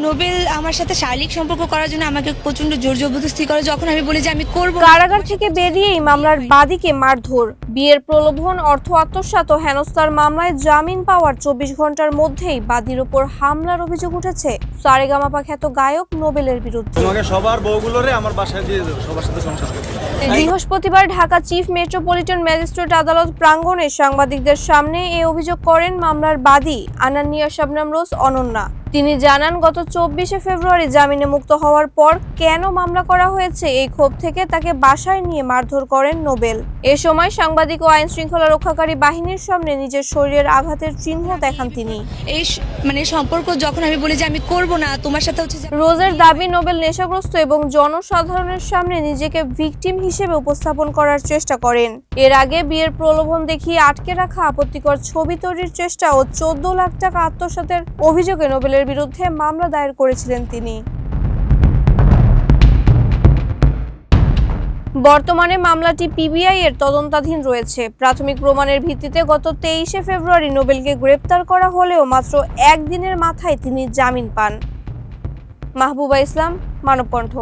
Nobel আমার সাথে শারীরিক সম্পর্ক করার জন্য আমাকে প্রচন্ড জোর জবরদস্তি করে। যখন আমি বলি যে আমি করব, কারাগার থেকে বেরিয়েই মামলার বাদীকে মারধর, বিয়ের প্রলোভন, অর্থ আত্মসাৎ ও হেনস্থার মামলায় জামিন পাওয়ার 24 ঘন্টার মধ্যেই বাদীর ওপর হামলার অভিযোগ উঠেছে সারেগামাপা খ্যাত গায়ক নোবেলের বিরুদ্ধে। তোমাকে সবার বউগুলোরে আমার বাসায় দিয়ে দেবো, সবার সাথে সংসার করতে। বৃহস্পতিবার ঢাকা চিফ মেট্রোপলিটন ম্যাজিস্ট্রেট আদালত প্রাঙ্গণে সাংবাদিকদের সামনে এই অভিযোগ করেন মামলার বাদী আনান্নিয়া শাবনাম রোজ অনন্যা। তিনি জানান, গত 24শে ফেব্রুয়ারি জামিনে মুক্ত হওয়ার পর কেন মামলা করা হয়েছে এই ক্ষোভ থেকে তাকে বাসায় নিয়ে মারধর করেন নোবেল। এ সময় সাংবাদিক ও আইন শৃঙ্খলা রক্ষাকারী বাহিনীর সামনে নিজের শরীরের আঘাতের চিহ্ন দেখান তিনি। এই সম্পর্ক যখন আমি বলি যে আমি করব না, তোমার সাথে হচ্ছে রোজের দাবি, নোবেল নেশাগ্রস্ত এবং জনসাধারণের সামনে নিজেকে ভিকটিম হিসেবে উপস্থাপন করার চেষ্টা করেন। এর আগে বিয়ের প্রলোভন দেখিয়ে আটকে রাখা, আপত্তিকর ছবি তৈরির চেষ্টা ও 14 লাখ টাকা আত্মসাতের অভিযোগে নোবেলের বিরুদ্ধে মামলা দায়ের করেছিলেন তিনি। বর্তমানে মামলাটি পিবিআই এর তদন্তাধীন রয়েছে। প্রাথমিক প্রমাণের ভিত্তিতে গত 23শে ফেব্রুয়ারি নোবেলকে গ্রেপ্তার করা হলেও মাত্র একদিনের মাথায় তিনি জামিন পান। মাহবুবা ইসলাম, মানবকণ্ঠ।